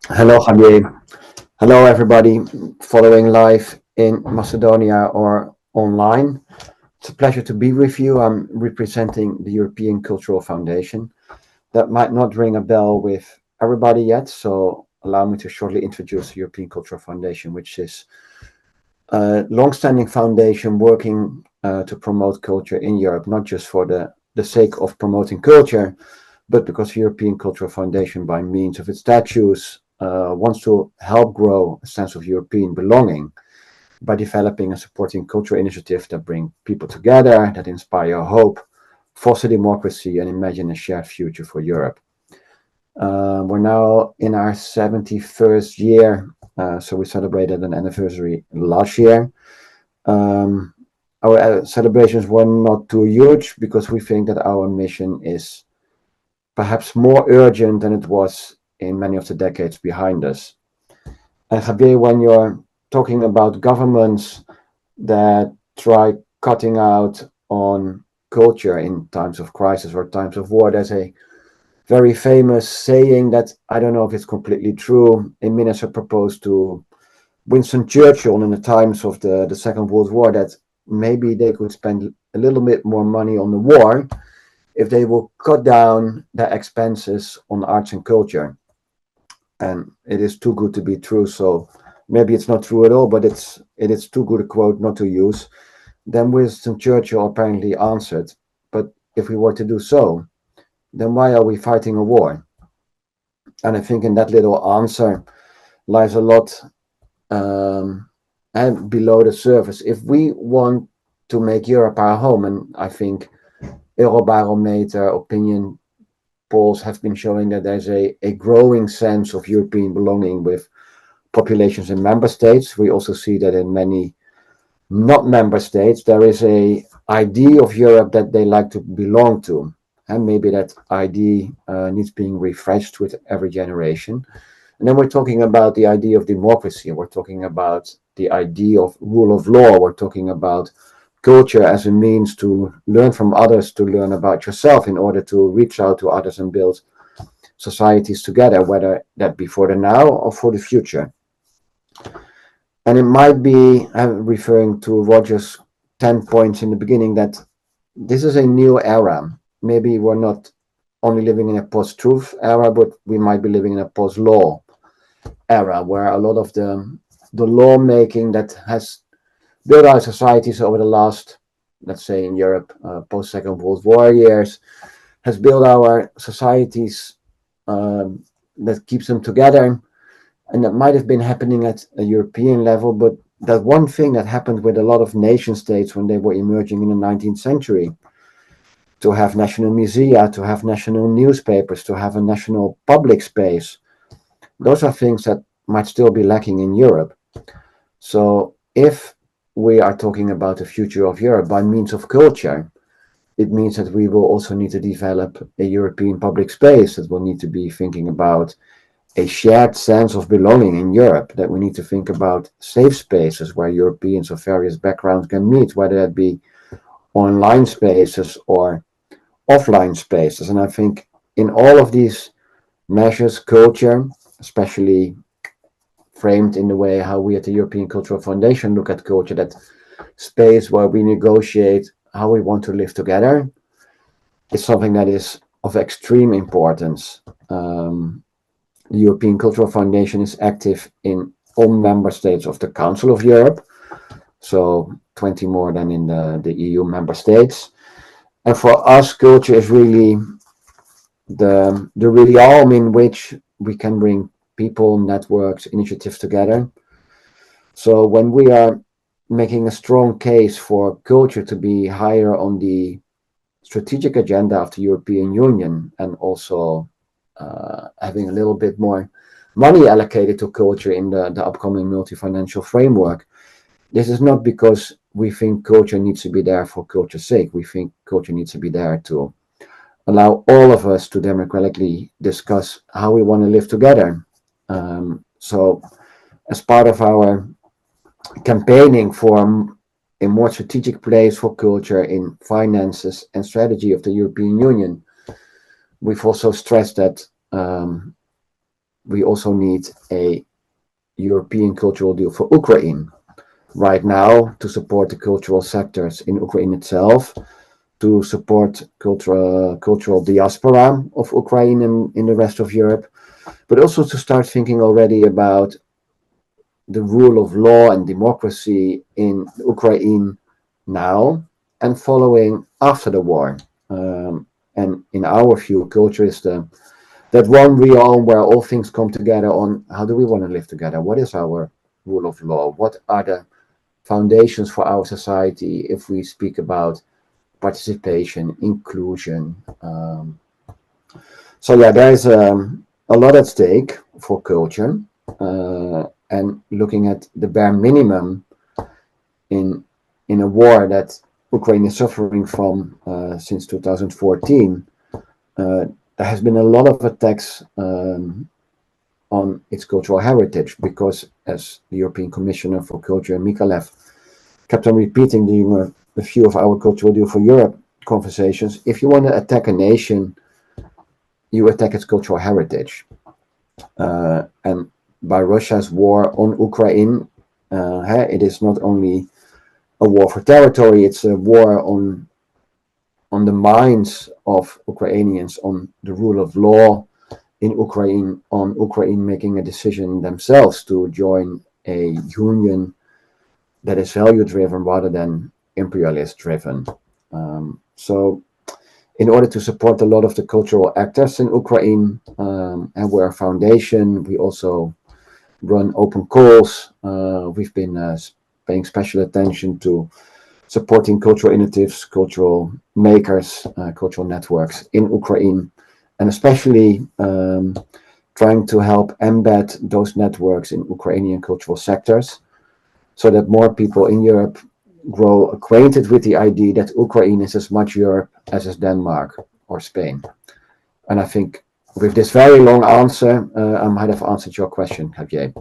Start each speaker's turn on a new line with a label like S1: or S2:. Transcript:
S1: Hello, Javier. Hello, everybody following live in Macedonia or online. It's a pleasure to be with you. I'm representing the European Cultural Foundation. That might not ring a bell with everybody yet, so allow me to shortly introduce the European Cultural Foundation, which is a long-standing foundation working to promote culture in Europe, not just for the sake of promoting culture, but because the European Cultural Foundation, by means of its statutes, wants to help grow a sense of European belonging by developing and supporting cultural initiatives that bring people together, that inspire hope, foster democracy, and imagine a shared future for Europe. We're now in our 71st year, so we celebrated an anniversary last year. Um, our celebrations were not too huge because we think that our mission is perhaps more urgent than it was in many of the decades behind us. And Javier, when you're talking about governments that try cutting out on culture in times of crisis or times of war, there's a very famous saying that I don't know if it's completely true. A minister proposed to Winston Churchill in the times of the Second World War that maybe they could spend a little bit more money on the war if they will cut down their expenses on arts and culture. And it is too good to be true. So maybe it's not true at all, but it is too good a quote not to use. Then Winston Churchill apparently answered, "But if we were to do so, then why are we fighting a war?" And I think in that little answer lies a lot and below the surface. If we want to make Europe our home, and I think Eurobarometer opinion polls have been showing that there's a growing sense of European belonging with populations in member states. We also see that in many not member states, there is a idea of Europe that they like to belong to. And maybe that idea needs being refreshed with every generation. And then we're talking about the idea of democracy. We're talking about the idea of rule of law. We're talking about culture as a means to learn from others, to learn about yourself in order to reach out to others and build societies together, whether that be for the now or for the future. And it might be, I'm referring to Roger's 10 points in the beginning, that this is a new era. Maybe we're not only living in a post-truth era, but we might be living in a post-law era where a lot of the lawmaking that has built our societies over the last, let's say in Europe, post Second World War years, has built our societies that keeps them together. And that might have been happening at a European level, but that one thing that happened with a lot of nation states when they were emerging in the 19th century, to have national musea, to have national newspapers, to have a national public space, those are things that might still be lacking in Europe. So if we are talking about the future of Europe by means of culture, it means that we will also need to develop a European public space, that will need to be thinking about a shared sense of belonging in Europe, that we need to think about safe spaces where Europeans of various backgrounds can meet, whether that be online spaces or offline spaces. And I think in all of these measures, culture, especially framed in the way how we at the European Cultural Foundation look at culture, that space where we negotiate how we want to live together, is something that is of extreme importance. The European Cultural Foundation is active in all member states of the Council of Europe, so 20 more than in the EU member states. And for us, culture is really the realm in which we can bring people, networks, initiatives together. So when we are making a strong case for culture to be higher on the strategic agenda of the European Union, and also having a little bit more money allocated to culture in the upcoming multi-financial framework, this is not because we think culture needs to be there for culture's sake. We think culture needs to be there to allow all of us to democratically discuss how we want to live together. So as part of our campaigning for a more strategic place for culture in finances and strategy of the European Union, we've also stressed that we also need a European cultural deal for Ukraine right now to support the cultural sectors in Ukraine itself, to support cultural diaspora of Ukraine and in the rest of Europe, but also to start thinking already about the rule of law and democracy in Ukraine now and following after the war. And in our view, culture is that one realm where all things come together on how do we want to live together? What is our rule of law? What are the foundations for our society if we speak about participation, inclusion? So yeah, there is a lot at stake for culture, and looking at the bare minimum in a war that Ukraine is suffering from since 2014. There has been a lot of attacks on its cultural heritage because, as the European Commissioner for Culture, Mikalev, kept on repeating during a few of our Cultural Deal for Europe conversations, if you want to attack a nation, you attack its cultural heritage. And by Russia's war on Ukraine, it is not only a war for territory, it's a war on the minds of Ukrainians, on the rule of law in Ukraine, on Ukraine making a decision themselves to join a union that is value-driven rather than imperialist-driven. So in order to support a lot of the cultural actors in Ukraine, and we're a foundation, we also run open calls. We've been paying special attention to supporting cultural initiatives, cultural makers, cultural networks in Ukraine, and especially trying to help embed those networks in Ukrainian cultural sectors so that more people in Europe grow acquainted with the idea that Ukraine is as much Europe as is Denmark or Spain. And I think with this very long answer, I might have answered your question, Javier.